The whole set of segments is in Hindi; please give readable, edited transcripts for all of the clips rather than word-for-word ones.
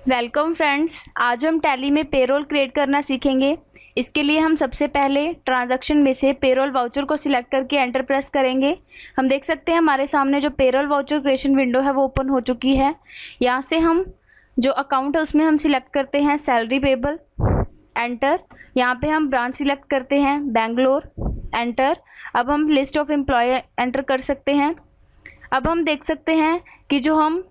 वेलकम फ्रेंड्स, आज हम टैली में पेरोल क्रिएट करना सीखेंगे। इसके लिए हम सबसे पहले ट्रांजैक्शन में से पेरोल वाउचर को सिलेक्ट करके एंटर प्रेस करेंगे। हम देख सकते हैं हमारे सामने जो पेरोल वाउचर क्रिएशन विंडो है वो ओपन हो चुकी है। यहाँ से हम जो अकाउंट है उसमें हम सिलेक्ट करते हैं सैलरी पेबल, एंटर। यहाँ पे हम ब्रांच सिलेक्ट करते हैं बेंगलोर, एंटर। अब हम लिस्ट ऑफ एम्प्लॉय एंटर कर सकते हैं। अब हम देख सकते हैं कि जो हम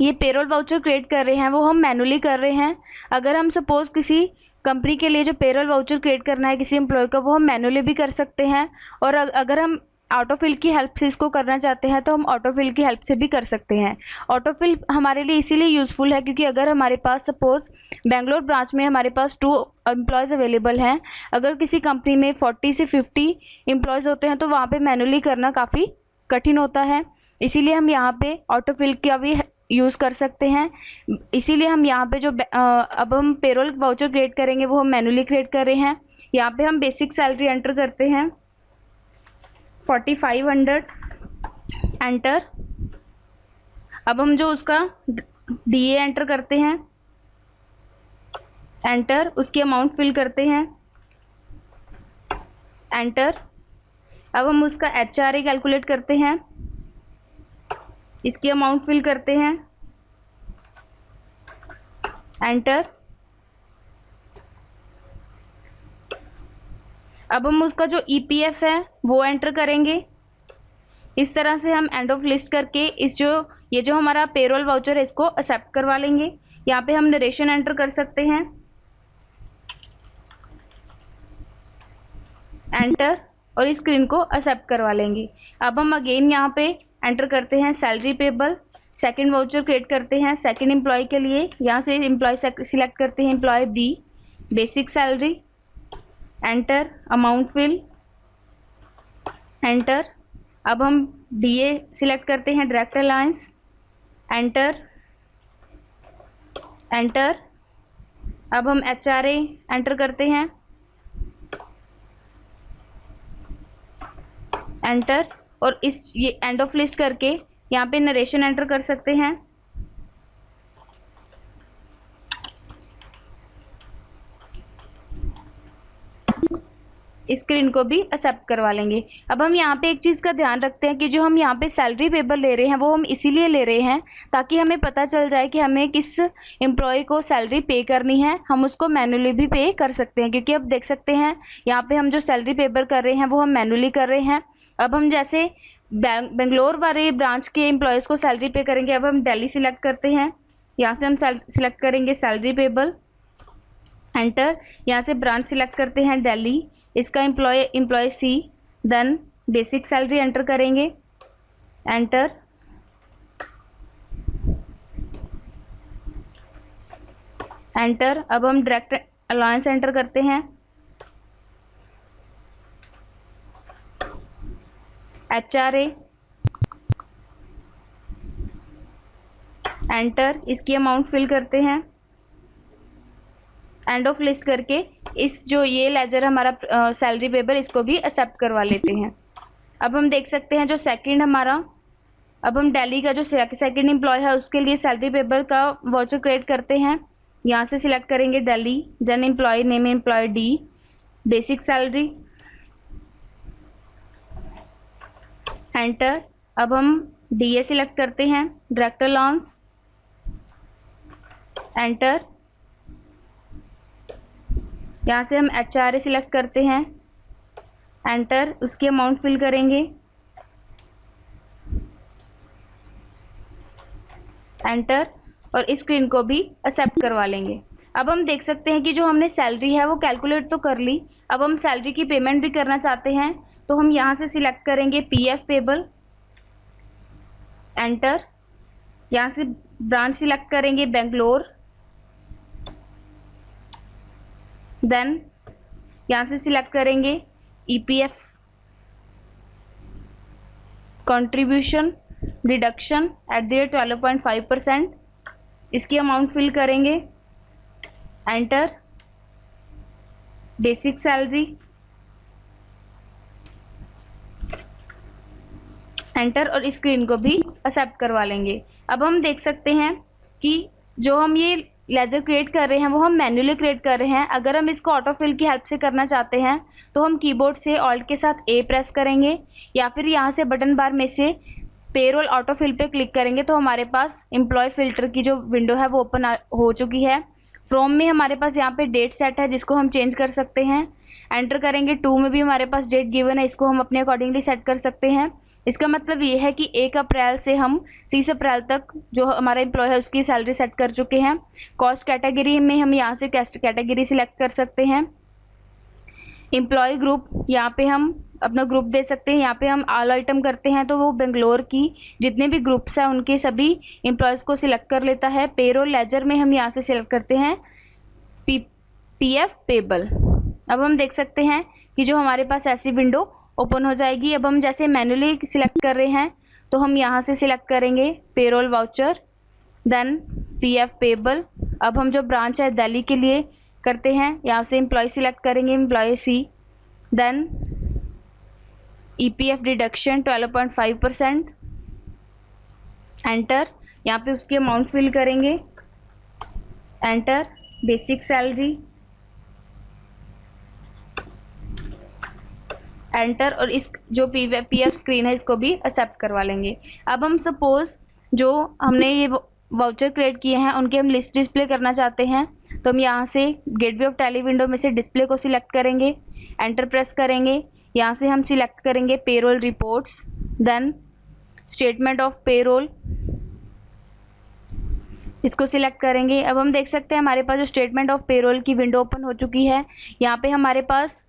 ये पेरोल वाउचर क्रिएट कर रहे हैं वो हम मैनुअली कर रहे हैं। अगर हम सपोज़ किसी कंपनी के लिए जो पेरोल वाउचर क्रिएट करना है किसी एम्प्लॉय का, वो हम मैनुअली भी कर सकते हैं। और अगर हम ऑटोफिल की हेल्प से इसको करना चाहते हैं तो हम ऑटोफिल की हेल्प से भी कर सकते हैं। ऑटोफिल हमारे लिए इसीलिए यूज़फुल है क्योंकि अगर हमारे पास सपोज़ बेंगलोर ब्रांच में हमारे पास 2 एम्प्लॉयज़ अवेलेबल हैं, अगर किसी कंपनी में 40 से 50 एम्प्लॉयज़ होते हैं तो वहाँ पे मैनुअली करना काफ़ी कठिन होता है। इसीलिए हम यहाँ पे ऑटोफिल का भी यूज़ कर सकते हैं। इसीलिए हम यहाँ पे जो अब हम पेरोल वाउचर क्रिएट करेंगे वो हम मैनुअली क्रिएट कर रहे हैं। यहाँ पे हम बेसिक सैलरी एंटर करते हैं 4500, एंटर। अब हम जो उसका DA एंटर करते हैं, एंटर। उसकी अमाउंट फिल करते हैं, एंटर। अब हम उसका HRA कैलकुलेट करते हैं, इसकी अमाउंट फिल करते हैं, एंटर। अब हम उसका जो EPF है वो एंटर करेंगे। इस तरह से हम एंड ऑफ लिस्ट करके ये जो हमारा पेरोल वाउचर है इसको एक्सेप्ट करवा लेंगे। यहाँ पे हम नरेशन एंटर कर सकते हैं, एंटर, और इस स्क्रीन को एक्सेप्ट करवा लेंगे। अब हम अगेन यहाँ पे एंटर करते हैं salary payable, second voucher create करते हैं सेकंड एम्प्लॉय के लिए। यहाँ से एम्प्लॉय सिलेक्ट करते हैं employ B, basic salary, enter, amount fill, enter. अब हम DA सिलेक्ट करते हैं डायरेक्ट अलायंस, एंटर, एंटर। अब हम HRA एंटर करते हैं, एंटर, और ये एंड ऑफ लिस्ट करके यहाँ पे नरेशन एंटर कर सकते हैं, स्क्रीन को भी एक्सेप्ट करवा लेंगे। अब हम यहाँ पे एक चीज़ का ध्यान रखते हैं कि जो हम यहाँ पे सैलरी पेबल ले रहे हैं वो हम इसीलिए ले रहे हैं ताकि हमें पता चल जाए कि हमें किस एम्प्लॉय को सैलरी पे करनी है। हम उसको मैनुअली भी पे कर सकते हैं क्योंकि अब देख सकते हैं यहाँ पे हम जो सैलरी पेबल कर रहे हैं वो हम मैनुअली कर रहे हैं। अब हम जैसे बेंगलोर वाले ब्रांच के एम्प्लॉयज़ को सैलरी पे करेंगे। अब हम दिल्ली सिलेक्ट करते हैं, यहाँ से हम सिलेक्ट करेंगे सैलरी पेबल, एंटर। यहाँ से ब्रांच सिलेक्ट करते हैं दिल्ली, इसका employ C, then basic salary enter करेंगे, एंटर, एंटर। अब हम डायरेक्ट अलायंस एंटर करते हैं, HRA, एंटर। इसकी अमाउंट फिल करते हैं, एंड ऑफ लिस्ट करके इस जो ये लेजर हमारा सैलरी पेबल इसको भी एक्सेप्ट करवा लेते हैं। अब हम देख सकते हैं जो सेकंड हमारा, अब हम दिल्ली का जो सेकंड एम्प्लॉय है उसके लिए सैलरी पेबल का वाउचर क्रिएट करते हैं। यहाँ से सिलेक्ट करेंगे Delhi, then employ name employ D, basic salary, enter. अब हम DA सिलेक्ट करते हैं डायरेक्ट अलाउंस, एंटर। यहाँ से हम HRA सिलेक्ट करते हैं, एंटर। उसकी अमाउंट फिल करेंगे, एंटर, और इस स्क्रीन को भी एक्सेप्ट करवा लेंगे। अब हम देख सकते हैं कि जो हमने सैलरी है वो कैलकुलेट तो कर ली। अब हम सैलरी की पेमेंट भी करना चाहते हैं तो हम यहाँ से सिलेक्ट करेंगे PF पेबल, एंटर। यहाँ से ब्रांच सिलेक्ट करेंगे बेंगलोर, देन यहाँ से सिलेक्ट करेंगे EPF कंट्रीब्यूशन डिडक्शन @12.5%, इसकी अमाउंट फिल करेंगे, एंटर, बेसिक सैलरी, एंटर और स्क्रीन को भी एक्सेप्ट करवा लेंगे। अब हम देख सकते हैं कि जो हम ये लेजर क्रिएट कर रहे हैं वो हम मैन्युअली क्रिएट कर रहे हैं। अगर हम इसको ऑटोफिल की हेल्प से करना चाहते हैं तो हम कीबोर्ड से ऑल्ट के साथ ए प्रेस करेंगे या फिर यहाँ से बटन बार में से पेरोल ऑटोफिल पे क्लिक करेंगे तो हमारे पास एम्प्लॉय फ़िल्टर की जो विंडो है वो ओपन हो चुकी है। फ्रॉम में हमारे पास यहाँ पे डेट सेट है जिसको हम चेंज कर सकते हैं। एंटर करेंगे, टू में भी हमारे पास डेट गिवन है, इसको हम अपने अकॉर्डिंगली सेट कर सकते हैं। इसका मतलब ये है कि 1 अप्रैल से हम 30 अप्रैल तक जो हमारा एम्प्लॉय है उसकी सैलरी सेट कर चुके हैं। कॉस्ट कैटेगरी में हम यहाँ से कैटेगरी सिलेक्ट कर सकते हैं। एम्प्लॉय ग्रुप, यहाँ पे हम अपना ग्रुप दे सकते हैं। यहाँ पे हम ऑल आइटम करते हैं तो वो बेंगलोर की जितने भी ग्रुप्स हैं उनके सभी एम्प्लॉयज़ को सिलेक्ट कर लेता है। पेरोल लेजर में हम यहाँ से सिलेक्ट करते हैं पीएफ पेबल। अब हम देख सकते हैं कि जो हमारे पास ऐसी विंडो ओपन हो जाएगी। अब हम जैसे मैन्युअली सिलेक्ट कर रहे हैं तो हम यहाँ से सिलेक्ट करेंगे payroll voucher, then PF payable. अब हम जो ब्रांच है दिल्ली के लिए करते हैं, यहाँ से एम्प्लॉय सिलेक्ट करेंगे, employ C, then EPF deduction 12.5%, enter. यहाँ पे उसकी अमाउंट फिल करेंगे, एंटर। Basic salary, enter. और इस जो पीएफ स्क्रीन है इसको भी एक्सेप्ट करवा लेंगे। अब हम सपोज़ जो हमने ये वाउचर क्रिएट किए हैं उनकी हम लिस्ट डिस्प्ले करना चाहते हैं तो हम यहाँ से गेटवे ऑफ टैली विंडो में से डिस्प्ले को सिलेक्ट करेंगे, एंटर प्रेस करेंगे। यहाँ से हम सिलेक्ट करेंगे payroll reports, then statement of payroll, इसको सिलेक्ट करेंगे। अब हम देख सकते हैं हमारे पास जो स्टेटमेंट ऑफ पेरोल की विंडो ओपन हो चुकी है। यहाँ पे हमारे पास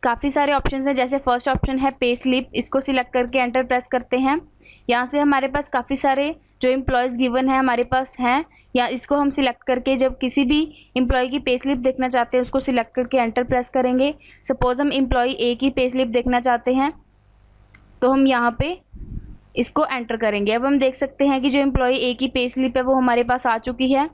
काफ़ी सारे ऑप्शन हैं, जैसे फर्स्ट ऑप्शन है पे स्लिप, इसको सिलेक्ट करके एंटर प्रेस करते हैं। यहाँ से हमारे पास काफ़ी सारे जो एम्प्लॉयज़ गिवन है हमारे पास हैं, या इसको हम सिलेक्ट करके जब किसी भी एम्प्लॉय की पे स्लिप देखना चाहते हैं उसको सिलेक्ट करके एंटर प्रेस करेंगे। सपोज़ हम एम्प्लॉय ए की पे स्लिप देखना चाहते हैं तो हम यहाँ पे इसको एंटर करेंगे। अब हम देख सकते हैं कि जो एम्प्लॉय ए की पे स्लिप है वो हमारे पास आ चुकी है।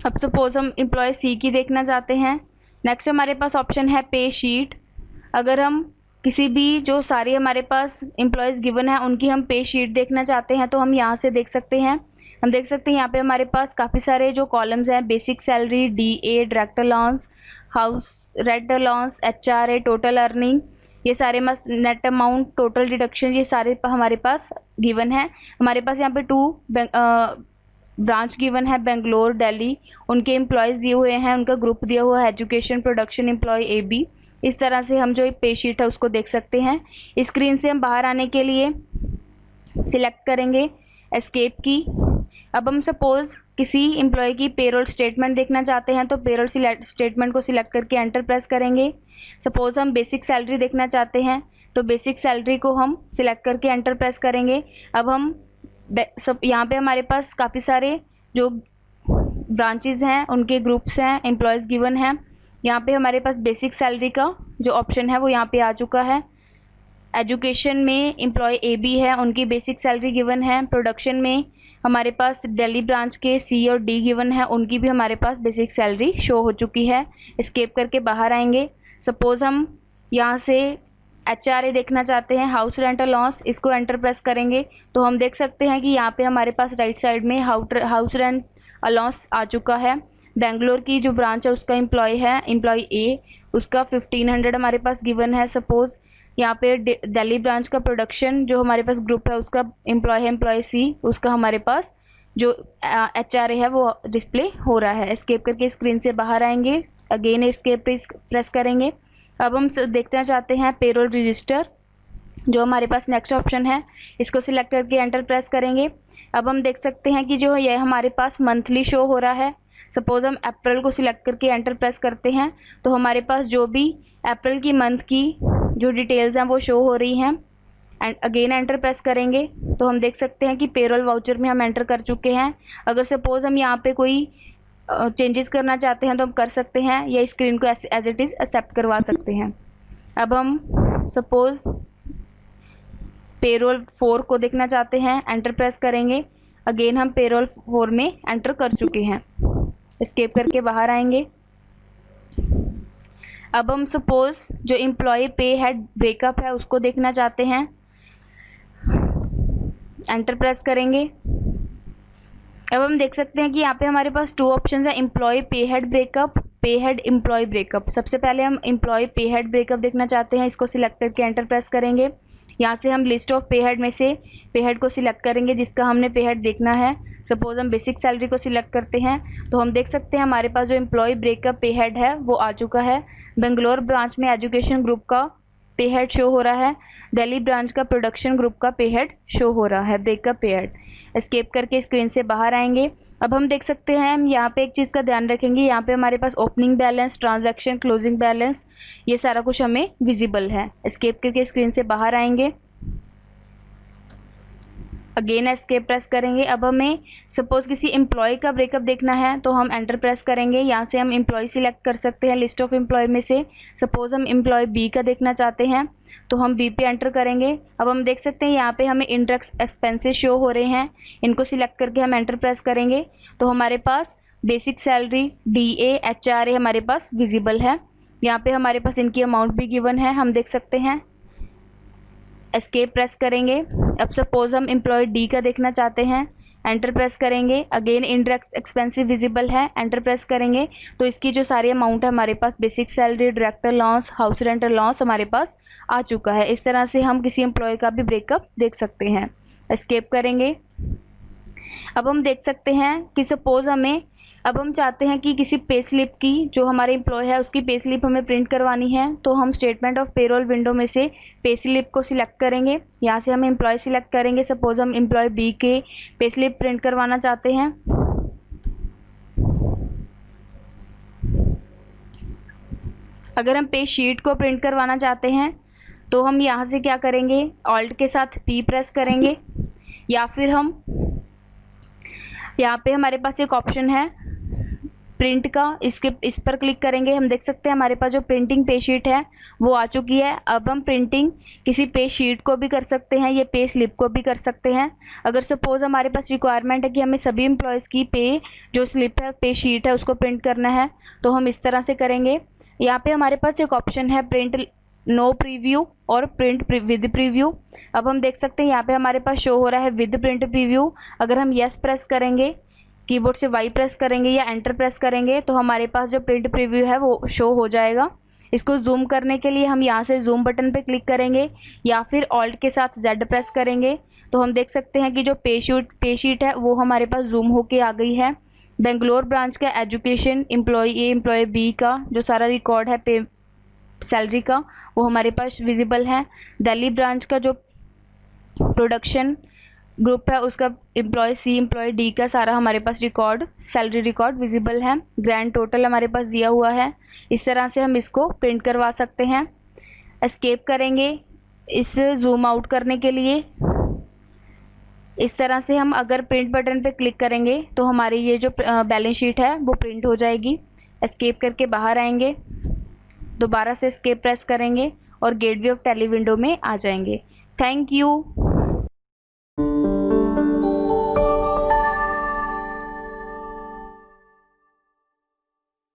अब सपोज हम एम्प्लॉय सी की देखना चाहते हैं। नेक्स्ट हमारे पास ऑप्शन है पे शीट। अगर हम किसी भी जो सारे हमारे पास एम्प्लॉयज़ गिवन है उनकी हम पे शीट देखना चाहते हैं तो हम यहाँ से देख सकते हैं। हम देख सकते हैं यहाँ पे हमारे पास काफ़ी सारे जो कॉलम्स हैं, basic salary, DA, director allowance, house rent allowance, HRA, total earning, ये सारे नेट अमाउंट, टोटल डिडक्शन, ये सारे हमारे पास गिवन है। हमारे पास यहाँ पे 2 ब्रांच गिवन है, बेंगलोर, दिल्ली, उनके एम्प्लॉयज़ दिए हुए हैं, उनका ग्रुप दिया हुआ है एजुकेशन, प्रोडक्शन, एम्प्लॉय AB। इस तरह से हम जो पे शीट है उसको देख सकते हैं। स्क्रीन से हम बाहर आने के लिए सिलेक्ट करेंगे एस्केप की। अब हम सपोज़ किसी एम्प्लॉय की पेरोल स्टेटमेंट देखना चाहते हैं तो पेरोल स्टेटमेंट को सिलेक्ट करके एंटर प्रेस करेंगे। सपोज़ हम बेसिक सैलरी देखना चाहते हैं तो बेसिक सैलरी को हम सिलेक्ट करके एंटर प्रेस करेंगे। अब हम सब यहाँ पे हमारे पास काफ़ी सारे जो ब्रांचेज़ हैं उनके ग्रुप्स हैं, एम्प्लॉयज़ गिवन हैं। यहाँ पे हमारे पास बेसिक सैलरी का जो ऑप्शन है वो यहाँ पे आ चुका है। एजुकेशन में एम्प्लॉय AB है, उनकी बेसिक सैलरी गिवन है। प्रोडक्शन में हमारे पास दिल्ली ब्रांच के C और D गिवन है, उनकी भी हमारे पास बेसिक सैलरी शो हो चुकी है। एस्केप करके बाहर आएंगे। सपोज़ हम यहाँ से HRA देखना चाहते हैं, हाउस रेंट अलाउंस, इसको एंटर प्रेस करेंगे तो हम देख सकते हैं कि यहाँ पे हमारे पास राइट साइड में हाउस रेंट अलाउंस आ चुका है। बेंगलोर की जो ब्रांच है उसका एम्प्लॉय है, एम्प्लॉय A, उसका 1500 हमारे पास गिवन है। सपोज़ यहाँ पे दिल्ली ब्रांच का प्रोडक्शन जो हमारे पास ग्रुप है उसका एम्प्लॉय है, एम्प्लॉय C, उसका हमारे पास जो HRA है वो डिस्प्ले हो रहा है। एस्केप करके स्क्रीन से बाहर आएंगे, अगेन एस्केप प्रेस करेंगे। अब हम देखना चाहते हैं पेरोल रजिस्टर, जो हमारे पास नेक्स्ट ऑप्शन है, इसको सिलेक्ट करके एंटर प्रेस करेंगे। अब हम देख सकते हैं कि जो ये हमारे पास मंथली शो हो रहा है। सपोज़ हम अप्रैल को सिलेक्ट करके एंटर प्रेस करते हैं तो हमारे पास जो भी अप्रैल की मंथ की जो डिटेल्स हैं वो शो हो रही हैं। एंड अगेन एंटर प्रेस करेंगे तो हम देख सकते हैं कि पेरोल वाउचर में हम एंटर कर चुके हैं। अगर सपोज़ हम यहाँ पे कोई चेंजेस करना चाहते हैं तो हम कर सकते हैं, या स्क्रीन को एज इट इज़ एक्सेप्ट करवा सकते हैं। अब हम सपोज़ पेरोल 4 को देखना चाहते हैं, एंटर प्रेस करेंगे। अगेन हम पेरोल 4 में एंटर कर चुके हैं। एस्केप करके बाहर आएंगे। अब हम सपोज जो एम्प्लॉय पे हेड ब्रेकअप है उसको देखना चाहते हैं, एंटर प्रेस करेंगे। अब हम देख सकते हैं कि यहाँ पे हमारे पास 2 ऑप्शन है, एम्प्लॉय पे हेड ब्रेकअप, पे हेड एम्प्लॉय ब्रेकअप। सबसे पहले हम एम्प्लॉय पे हेड ब्रेकअप देखना चाहते हैं, इसको सिलेक्ट करके एंटर प्रेस करेंगे। यहाँ से हम लिस्ट ऑफ पे हेड में से पे हेड को सिलेक्ट करेंगे जिसका हमने पे हेड देखना है। सपोज हम बेसिक सैलरी को सिलेक्ट करते हैं तो हम देख सकते हैं हमारे पास जो एम्प्लॉय ब्रेकअप पे हेड है वो आ चुका है। बेंगलोर ब्रांच में एजुकेशन ग्रुप का पे हेड शो हो रहा है, दिल्ली ब्रांच का प्रोडक्शन ग्रुप का पे हेड शो हो रहा है, ब्रेकअप पे हेड। एस्केप करके स्क्रीन से बाहर आएंगे। अब हम देख सकते हैं, हम यहाँ पे एक चीज़ का ध्यान रखेंगे, यहाँ पे हमारे पास opening balance, transaction, closing balance, ये सारा कुछ हमें विजिबल है। एस्केप करके स्क्रीन से बाहर आएंगे, अगेन एस्केप प्रेस करेंगे। अब हमें सपोज किसी एम्प्लॉय का ब्रेकअप देखना है तो हम एंटर प्रेस करेंगे। यहाँ से हम एम्प्लॉय सिलेक्ट कर सकते हैं लिस्ट ऑफ एम्प्लॉय में से। सपोज हम एम्प्लॉय बी का देखना चाहते हैं तो हम बी पे एंटर करेंगे। अब हम देख सकते हैं यहाँ पे हमें इंडायरेक्ट एक्सपेंसेस शो हो रहे हैं, इनको सिलेक्ट करके हम एंटर प्रेस करेंगे तो हमारे पास बेसिक सैलरी, DA, HRA हमारे पास विजिबल है। यहाँ पे हमारे पास इनकी अमाउंट भी गिवन है, हम देख सकते हैं। एस्केप प्रेस करेंगे। अब सपोज हम एम्प्लॉय डी का देखना चाहते हैं, एंटर प्रेस करेंगे। अगेन इंडायरेक्ट एक्सपेंसिव विजिबल है, एंटर प्रेस करेंगे तो इसकी जो सारी अमाउंट है हमारे पास basic salary, director allowance, house rent allowance हमारे पास आ चुका है। इस तरह से हम किसी एम्प्लॉय का भी ब्रेकअप देख सकते हैं। एस्केप करेंगे। अब हम देख सकते हैं कि सपोज अब हम चाहते हैं कि किसी पे स्लिप की, जो हमारे एम्प्लॉय है उसकी पे स्लिप हमें प्रिंट करवानी है तो हम स्टेटमेंट ऑफ पेरोल विंडो में से पे स्लिप को सिलेक्ट करेंगे। यहाँ से हम एम्प्लॉय सिलेक्ट करेंगे। सपोज हम एम्प्लॉय बी के पे स्लिप प्रिंट करवाना चाहते हैं। अगर हम पे शीट को प्रिंट करवाना चाहते हैं तो हम यहाँ से क्या करेंगे, ऑल्ट के साथ P प्रेस करेंगे, या फिर हम यहाँ पे हमारे पास एक ऑप्शन है प्रिंट का, इस पर क्लिक करेंगे। हम देख सकते हैं हमारे पास जो प्रिंटिंग पे शीट है वो आ चुकी है। अब हम प्रिंटिंग किसी पे शीट को भी कर सकते हैं, ये पे स्लिप को भी कर सकते हैं। अगर सपोज हमारे पास रिक्वायरमेंट है कि हमें सभी एम्प्लॉयज़ की पे जो स्लिप है, पे शीट है, उसको प्रिंट करना है तो हम इस तरह से करेंगे। यहाँ पे हमारे पास एक ऑप्शन है प्रिंट नो प्रीव्यू और प्रिंट विद प्रीव्यू। अब हम देख सकते हैं यहाँ पे हमारे पास शो हो रहा है विद प्रिंट प्रीव्यू। अगर हम यस प्रेस करेंगे, कीबोर्ड से Y प्रेस करेंगे या एंटर प्रेस करेंगे तो हमारे पास जो प्रिंट प्रीव्यू है वो शो हो जाएगा। इसको जूम करने के लिए हम यहाँ से जूम बटन पे क्लिक करेंगे या फिर ऑल्ट के साथ Z प्रेस करेंगे तो हम देख सकते हैं कि जो पे शीट है वो हमारे पास जूम होके आ गई है। बेंगलोर ब्रांच का education, employ A, employ B का जो सारा रिकॉर्ड है पे सैलरी का वो हमारे पास विजिबल है। दिल्ली ब्रांच का जो प्रोडक्शन ग्रुप है उसका एम्प्लॉय C, एम्प्लॉय D का सारा हमारे पास रिकॉर्ड, सैलरी रिकॉर्ड विजिबल है। ग्रैंड टोटल हमारे पास दिया हुआ है। इस तरह से हम इसको प्रिंट करवा सकते हैं। एस्केप करेंगे इस जूम आउट करने के लिए। इस तरह से हम अगर प्रिंट बटन पे क्लिक करेंगे तो हमारी ये जो बैलेंस शीट है वो प्रिंट हो जाएगी। एस्केप करके बाहर आएंगे, दोबारा से एस्केप प्रेस करेंगे और गेटवे ऑफ टैली विंडो में आ जाएंगे। Thank you.